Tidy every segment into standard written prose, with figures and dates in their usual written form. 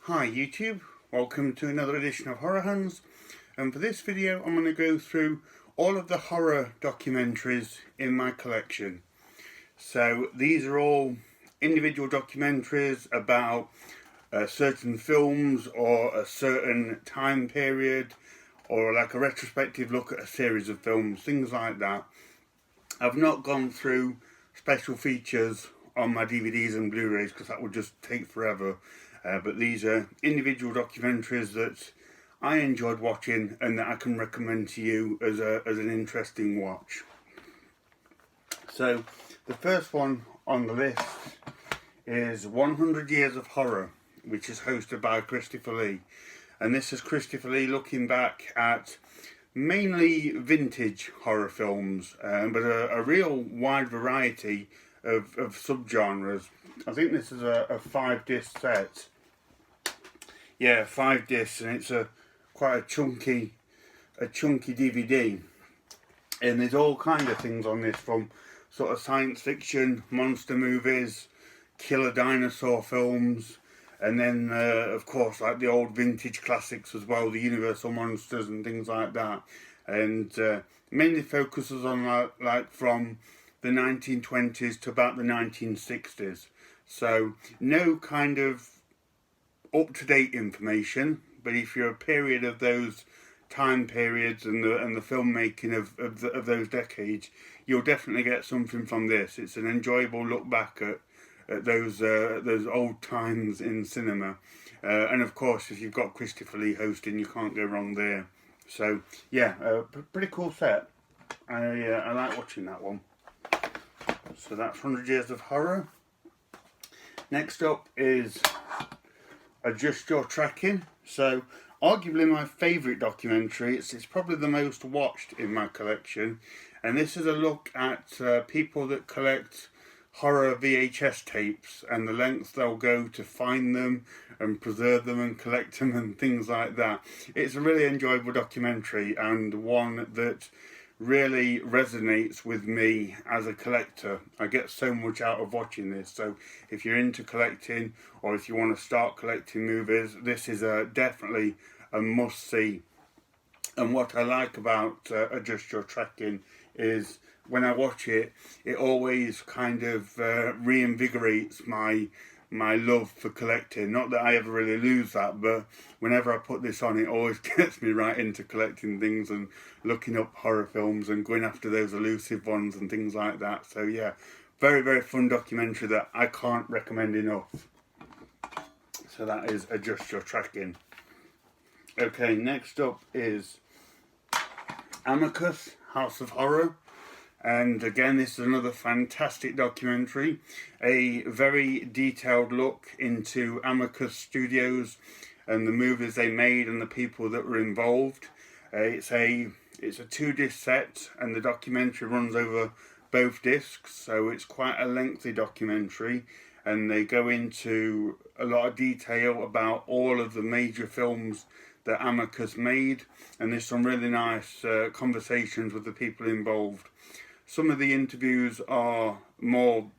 Hi YouTube, welcome to another edition of Horror Hands, and for this video I'm going to go through all of the horror documentaries in my collection. So these are all individual documentaries about certain films or a certain time period, or like a retrospective look at a series of films, things like that. I've not gone through special features on my DVDs and Blu-rays because that would just take forever. But these are individual documentaries that I enjoyed watching and that I can recommend to you as an interesting watch. So the first one on the list is 100 Years of Horror, which is hosted by Christopher Lee. And this is Christopher Lee looking back at mainly vintage horror films, but a real wide variety of subgenres. I think this is a 5-disc set. Yeah, 5 discs, and it's quite a chunky DVD. And there's all kind of things on this, from sort of science fiction, monster movies, killer dinosaur films, and then of course like the old vintage classics as well, the Universal monsters and things like that. And mainly focuses on like from the 1920s to about the 1960s. So no kind of up-to-date information, but if you're a period of those time periods and the filmmaking of those decades, you'll definitely get something from this. It's an enjoyable look back at those old times in cinema, and of course if you've got Christopher Lee hosting, you can't go wrong there. So yeah, pretty cool set. I like watching that one. So that's 100 Years of Horror. Next up is Adjust Your Tracking. So arguably my favourite documentary. It's probably the most watched in my collection, and this is a look at people that collect horror VHS tapes and the lengths they'll go to find them and preserve them and collect them and things like that. It's a really enjoyable documentary, and one that really resonates with me as a collector. I get so much out of watching this. So if you're into collecting, or if you want to start collecting movies, this is definitely a must-see. And what I like about Adjust Your Tracking is when I watch it, it always kind of reinvigorates my love for collecting. Not that I ever really lose that, but whenever I put this on, it always gets me right into collecting things and looking up horror films and going after those elusive ones and things like that. So yeah, very, very fun documentary that I can't recommend enough. So that is Adjust Your Tracking. Okay, next up is Amicus, House of Horror. And again, this is another fantastic documentary, a very detailed look into Amicus Studios and the movies they made and the people that were involved. It's a 2-disc set, and the documentary runs over both discs, so it's quite a lengthy documentary, and they go into a lot of detail about all of the major films that Amicus made, and there's some really nice conversations with the people involved. Some of the interviews are more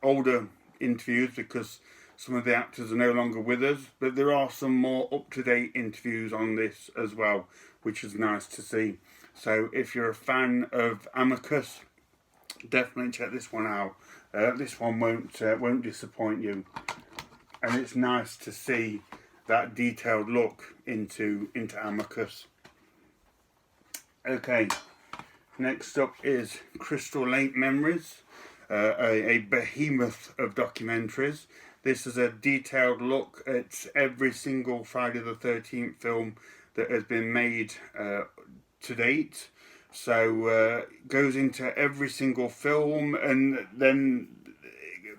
older interviews because some of the actors are no longer with us, but there are some more up-to-date interviews on this as well, which is nice to see. So if you're a fan of Amicus, definitely check this one out. This one won't disappoint you, and it's nice to see that detailed look into Amicus. Okay. Next up is Crystal Lake Memories, a behemoth of documentaries. This is a detailed look at every single Friday the 13th film that has been made to date. So goes into every single film, and then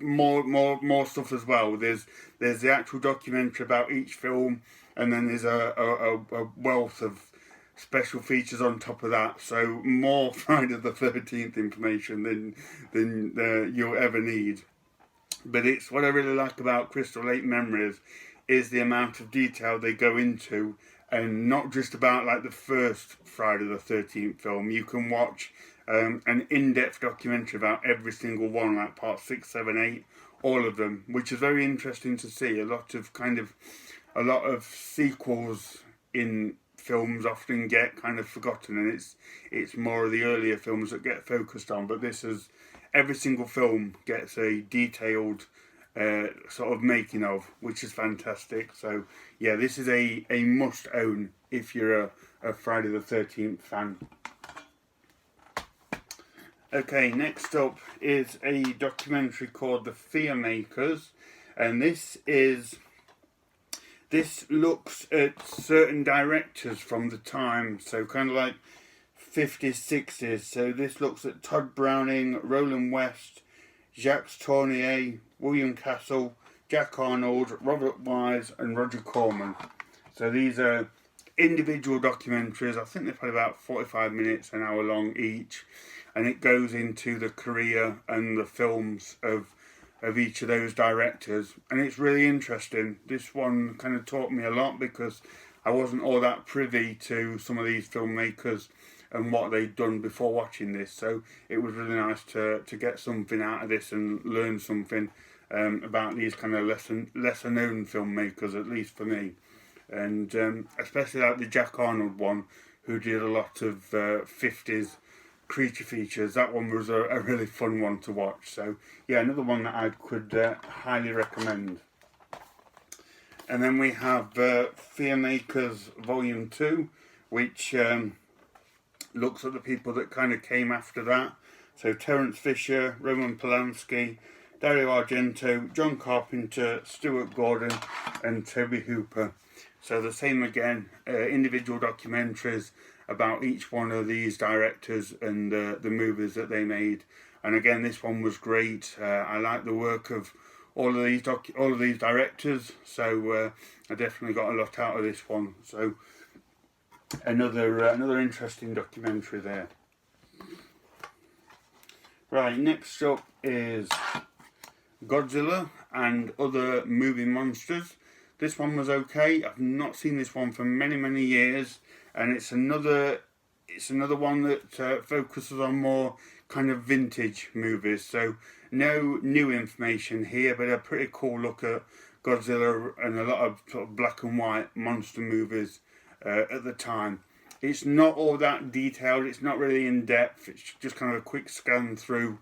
more stuff as well. There's the actual documentary about each film, and then there's a wealth of special features on top of that, so more Friday the 13th information than you'll ever need. But it's what I really like about Crystal Lake Memories is the amount of detail they go into, and not just about like the first Friday the 13th film. You can watch an in-depth documentary about every single one, like part 6, 7, 8, all of them, which is very interesting to see. A lot of kind of a lot of sequels in films often get kind of forgotten, and it's more of the earlier films that get focused on. But this is, every single film gets a detailed sort of making of, which is fantastic. So yeah, this is a must own if you're a Friday the 13th fan. Okay, next up is a documentary called The Fear Makers, and this looks at certain directors from the time, so kind of like 50s, 60s. So this looks at Todd Browning, Roland West, Jacques Tourneur, William Castle, Jack Arnold, Robert Wise and Roger Corman. So these are individual documentaries. I think they're probably about 45 minutes, an hour long each, and it goes into the career and the films of each of those directors, and it's really interesting. This one kind of taught me a lot because I wasn't all that privy to some of these filmmakers and what they'd done before watching this, so it was really nice to get something out of this and learn something about these kind of lesser known filmmakers, at least for me. And especially like the Jack Arnold one, who did a lot of 50s creature features. That one was a really fun one to watch. So yeah, another one that I could highly recommend. And then we have Fear Makers Volume 2, which looks at the people that kind of came after that. So Terence Fisher, Roman Polanski, Dario Argento, John Carpenter, Stuart Gordon and Toby Hooper. So the same again, individual documentaries about each one of these directors and the movies that they made. And again, this one was great. I like the work of all of these directors, so I definitely got a lot out of this one. So another interesting documentary there. Right, next up is Godzilla and Other Moving Monsters. This one was okay. I've not seen this one for many years, and it's another one that focuses on more kind of vintage movies. So no new information here, but a pretty cool look at Godzilla and a lot of sort of black and white monster movies at the time. It's not all that detailed. It's not really in depth. It's just kind of a quick scan through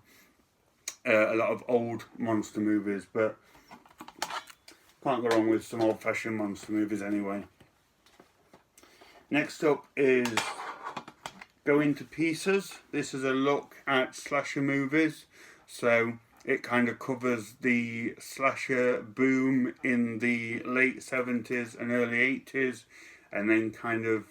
a lot of old monster movies, but can't go wrong with some old-fashioned monster movies anyway. Next up is Going to Pieces. This is a look at slasher movies. So it kind of covers the slasher boom in the late 70s and early 80s, and then kind of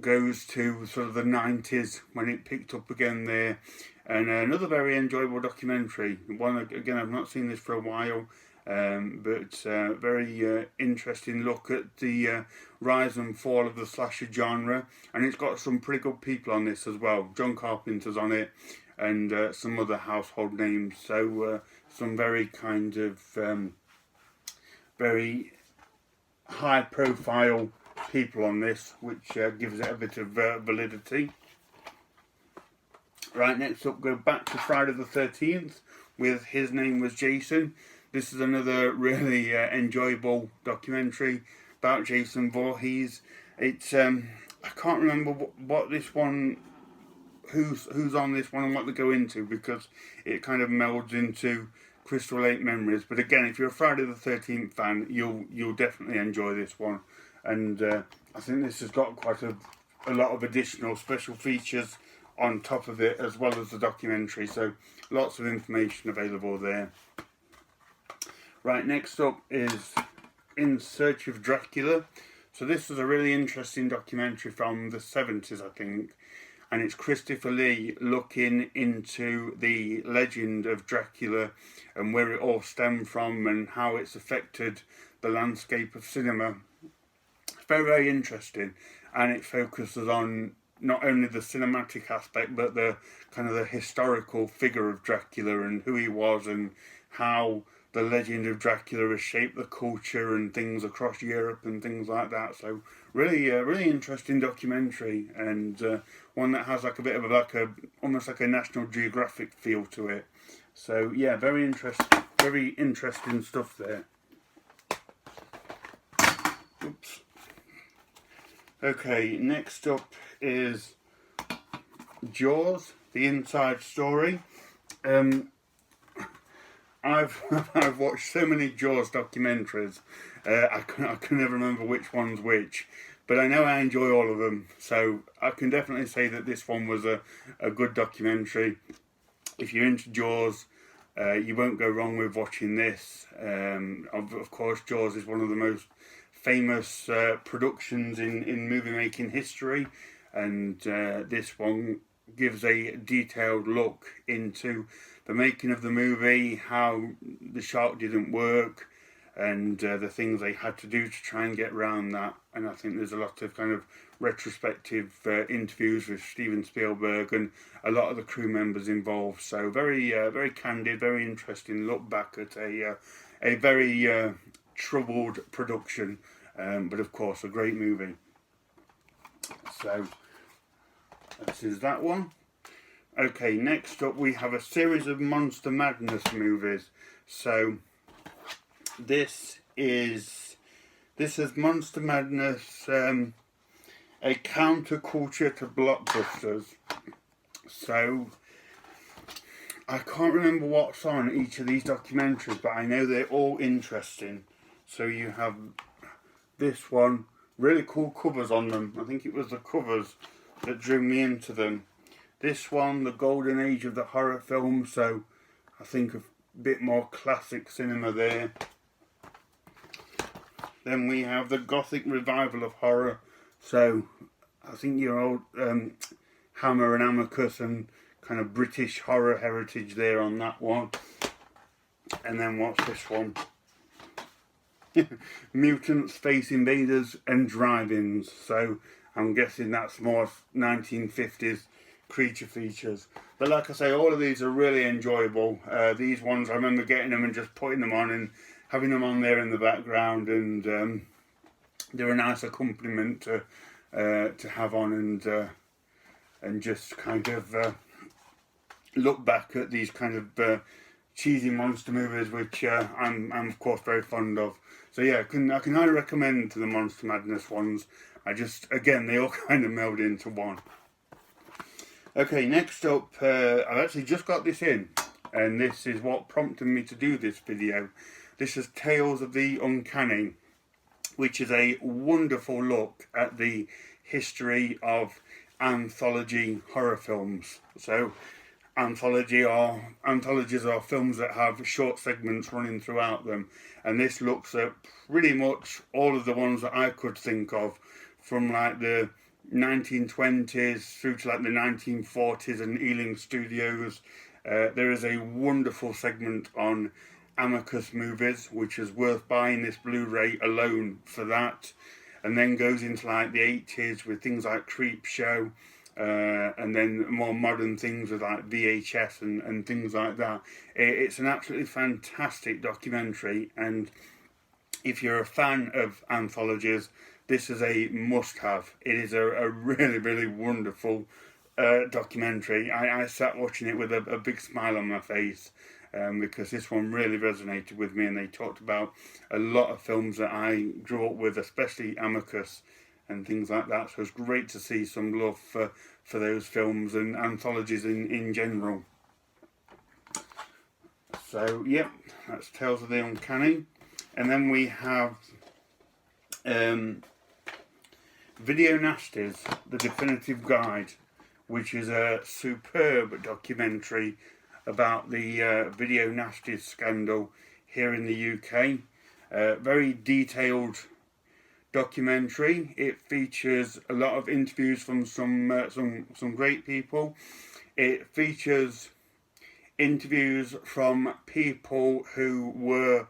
goes to sort of the 90s when it picked up again there. And another very enjoyable documentary. One, again, I've not seen this for a while. But very interesting look at the rise and fall of the slasher genre, and it's got some pretty good people on this as well. John Carpenter's on it, and some other household names. So some very kind of very high profile people on this, which gives it a bit of validity. Right, next up, go back to Friday the 13th with His Name Was Jason. This is another really enjoyable documentary about Jason Voorhees. It's I can't remember what this one, who's on this one and what they go into, because it kind of melds into Crystal Lake Memories. But again, if you're a Friday the 13th fan, you'll definitely enjoy this one. And I think this has got quite a lot of additional special features on top of it, as well as the documentary. So lots of information available there. Right, next up is In Search of Dracula. So this was a really interesting documentary from the 70s, I think. And it's Christopher Lee looking into the legend of Dracula and where it all stemmed from and how it's affected the landscape of cinema. It's very interesting, and it focuses on not only the cinematic aspect, but the kind of the historical figure of Dracula and who he was and how the legend of Dracula has shaped the culture and things across Europe and things like that. So really interesting documentary, and one that has like a bit of almost like a National Geographic feel to it. So yeah, very interesting stuff there. Oops. Okay, next up is Jaws, the inside story. I've watched so many Jaws documentaries, I can never remember which one's which, but I know I enjoy all of them, so I can definitely say that this one was a good documentary. If you're into Jaws, you won't go wrong with watching this. Of course, Jaws is one of the most famous productions in movie making history, and this one gives a detailed look into the making of the movie, how the shark didn't work, and the things they had to do to try and get around that. And I think there's a lot of kind of retrospective interviews with Steven Spielberg and a lot of the crew members involved. So very candid, very interesting look back at a very troubled production, but of course a great movie. So this is that one. Okay, next up we have a series of Monster Madness movies. So this is Monster Madness, a counterculture to blockbusters. So I can't remember what's on each of these documentaries, but I know they're all interesting. So you have this one, really cool covers on them. I think it was the covers that drew me into them. This one, the golden age of the horror film, so I think a bit more classic cinema there. Then we have the gothic revival of horror, so I think your old Hammer and Amicus and kind of British horror heritage there on that one. And then what's this one? Mutants, Space Invaders and Drive-Ins, so I'm guessing that's more 1950s creature features. But like I say, all of these are really enjoyable. These ones, I remember getting them and just putting them on and having them on there in the background, and they're a nice accompaniment to have on, and just kind of look back at these kind of cheesy monster movies, which I'm of course very fond of. So yeah, I can highly recommend the Monster Madness ones. Again, they all kind of meld into one. Okay, next up, I've actually just got this in, and this is what prompted me to do this video. This is Tales of the Uncanny, which is a wonderful look at the history of anthology horror films. So anthologies are films that have short segments running throughout them, and this looks at pretty much all of the ones that I could think of, from like the 1920s through to like the 1940s and Ealing Studios. There is a wonderful segment on Amicus movies, which is worth buying this Blu-ray alone for that, and then goes into like the 80s with things like Creepshow, and then more modern things with like VHS and things like that. It's an absolutely fantastic documentary, and if you're a fan of anthologies, this is a must-have. It is a really, really wonderful documentary. I sat watching it with a big smile on my face, because this one really resonated with me, and they talked about a lot of films that I grew up with, especially Amicus and things like that. So it's great to see some love for those films and anthologies in general. So yeah, that's Tales of the Uncanny. And then we have Video Nasties, The Definitive Guide, which is a superb documentary about the Video Nasties scandal here in the UK. Very detailed documentary. It features a lot of interviews from some great people. It features interviews from people who were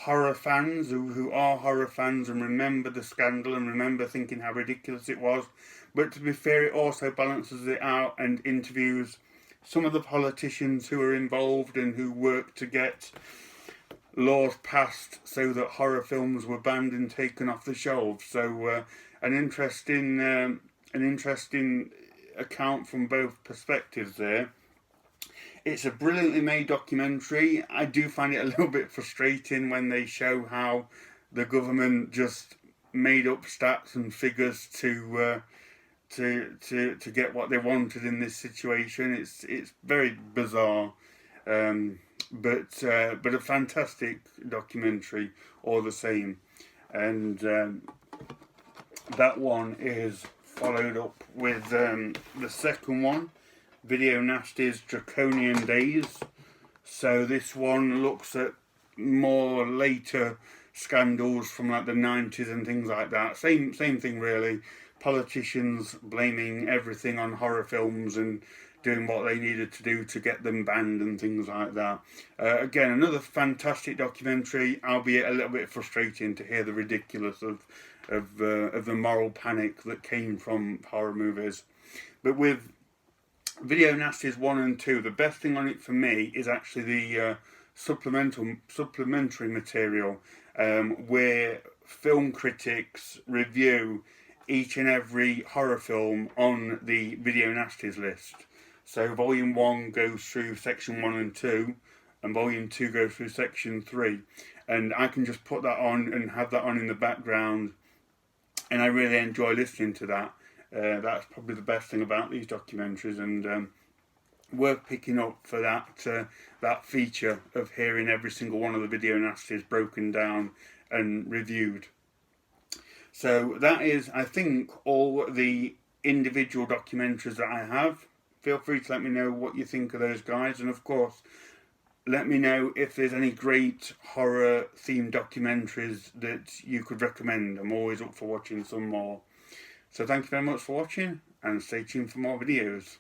horror fans, who are horror fans and remember the scandal and remember thinking how ridiculous it was. But to be fair, it also balances it out and interviews some of the politicians who are involved and who worked to get laws passed so that horror films were banned and taken off the shelves. So an interesting account from both perspectives there. It's a brilliantly made documentary. I do find it a little bit frustrating when they show how the government just made up stats and figures to get what they wanted in this situation. It's very bizarre, but a fantastic documentary all the same. And that one is followed up with the second one, Video Nasty's Draconian Days. So this one looks at more later scandals from like the 90s and things like that. Same thing really. Politicians blaming everything on horror films and doing what they needed to do to get them banned and things like that. Again, another fantastic documentary, albeit a little bit frustrating to hear the ridiculous of the moral panic that came from horror movies. But with Video Nasties 1 and 2, the best thing on it for me is actually the supplementary material, where film critics review each and every horror film on the Video Nasties list. So Volume 1 goes through Section 1 and 2, and Volume 2 goes through Section 3. And I can just put that on and have that on in the background, and I really enjoy listening to that. That's probably the best thing about these documentaries, and worth picking up for that feature of hearing every single one of the Video Nasties broken down and reviewed. So that is, I think, all the individual documentaries that I have. Feel free to let me know what you think of those guys, and of course, let me know if there's any great horror themed documentaries that you could recommend. I'm always up for watching some more. So thank you very much for watching, and stay tuned for more videos.